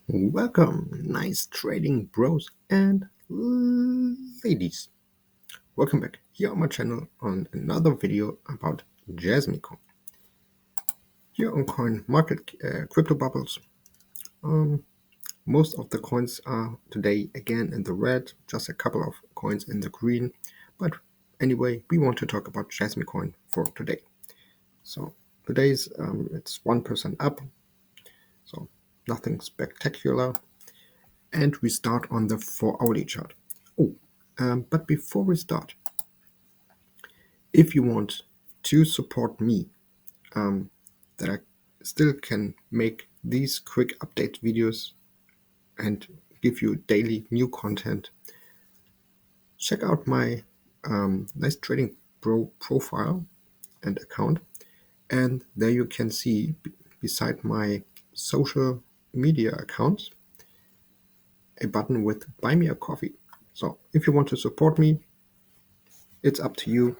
Welcome, nice trading bros and ladies. Welcome back here on my channel on another video about Jasmy coin. Here on Coin Market Crypto Bubbles, most of the coins are today again in the red, just a couple of coins in the green. But anyway, we want to talk about Jasmy coin for today. So today's it's 1% up, so nothing spectacular. And we start on the 4-hourly chart. But before we start, if you want to support me, that I still can make these quick update videos and give you daily new content, check out my Nice Trading Pro profile and account. And there you can see, beside my social media accounts, a button with Buy Me a Coffee. So if you want to support me, it's up to you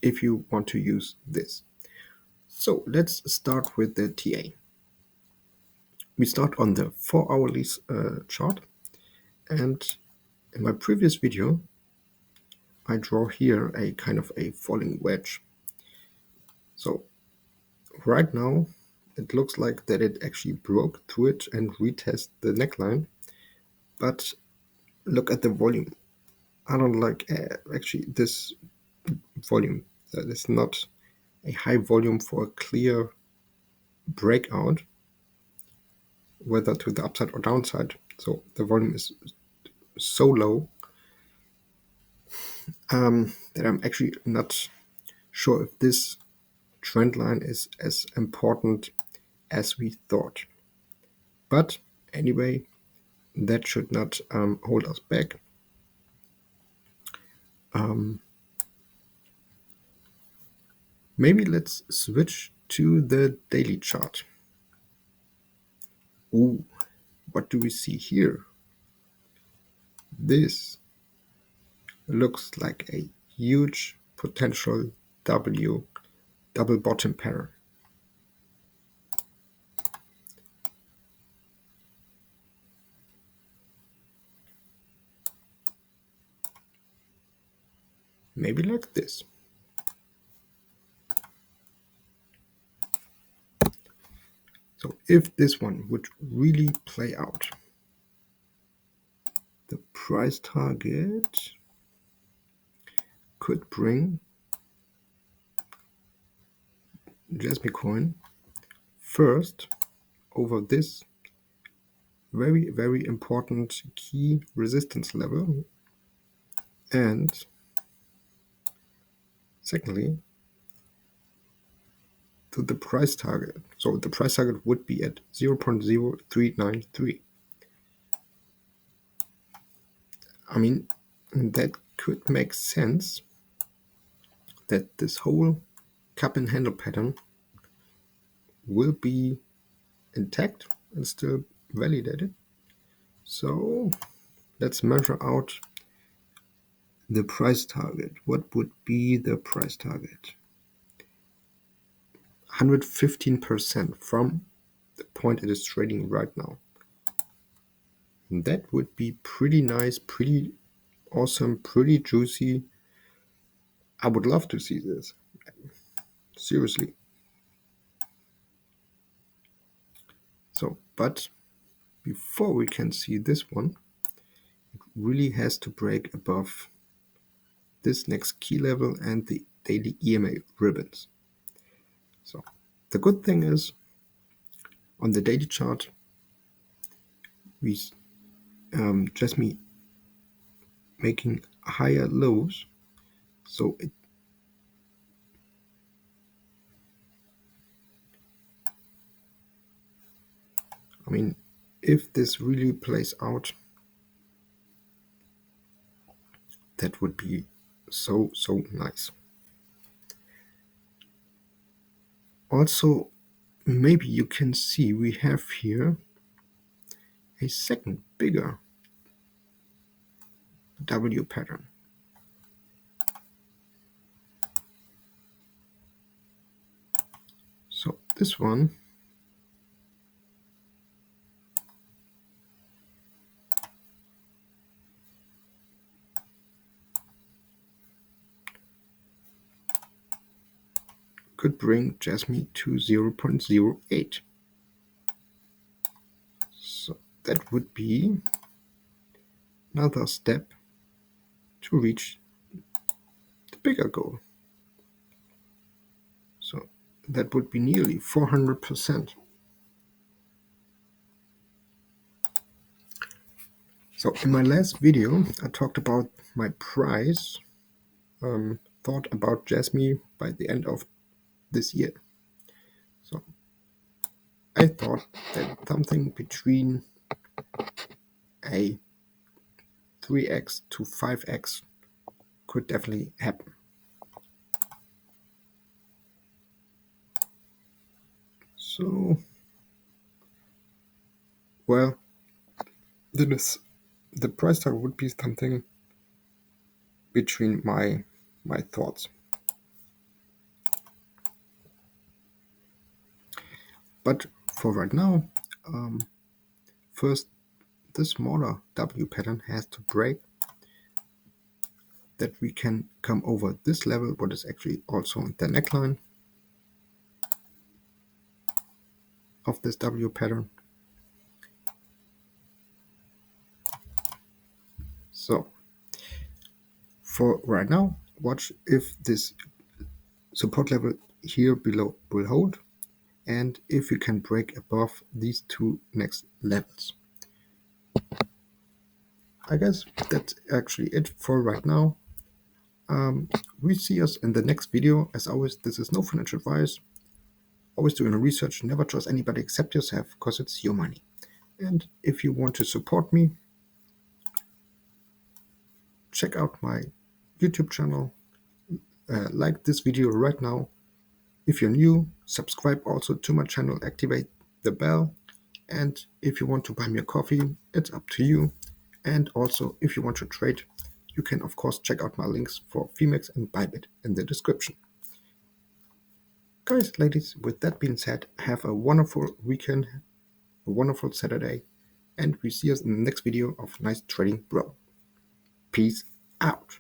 if you want to use this. So let's start with the TA. We start on the 4-hourly chart, and in my previous video I draw here a kind of a falling wedge. So right now it looks like that it actually broke through it and retest the neckline, but look at the volume. I don't like actually this volume. That is not a high volume for a clear breakout, whether to the upside or downside. So the volume is so low that I'm actually not sure if this trend line is as important as we thought. But anyway, that should not hold us back. Maybe let's switch to the daily chart. Ooh, what do we see here? This looks like a huge potential W double bottom pattern. Maybe like this. So if this one would really play out, the price target could bring Jasmy coin first over this very, very important key resistance level, and secondly to the price target. So the price target would be at 0.0393. I mean, that could make sense that this whole cup and handle pattern will be intact and still validated. So let's measure out the price target. What would be the price target? 115% from the point it is trading right now. And that would be pretty nice, pretty awesome, pretty juicy. I would love to see this. Seriously. So, but before we can see this one, it really has to break above this next key level and the daily EMA ribbons. So the good thing is, on the daily chart, we Jasmy making higher lows. So if this really plays out, that would be so nice. Also, maybe you can see we have here a second bigger W pattern. So this one could bring Jasmy to 0.08. So that would be another step to reach the bigger goal. So that would be nearly 400%. So in my last video, I talked about my price thought about Jasmy by the end of this year. So I thought that something between a 3x to 5x could definitely happen. So, well, then the price tag would be something between my thoughts. But for right now, first the smaller W pattern has to break, that we can come over this level, what is actually also the neckline of this W pattern. So for right now, watch if this support level here below will hold, and if you can break above these two next levels. I guess that's actually it for right now. We see us in the next video. As always, this is no financial advice. Always doing research. Never trust anybody except yourself, because it's your money. And if you want to support me, check out my YouTube channel. Like this video right now. If you're new, subscribe also to my channel, activate the bell. And if you want to buy me a coffee, it's up to you. And also, if you want to trade, you can of course check out my links for Femex and Bybit in the description. Guys, ladies, with that being said, have a wonderful weekend, a wonderful Saturday, and we see us in the next video of Nice Trading Bro. Peace out.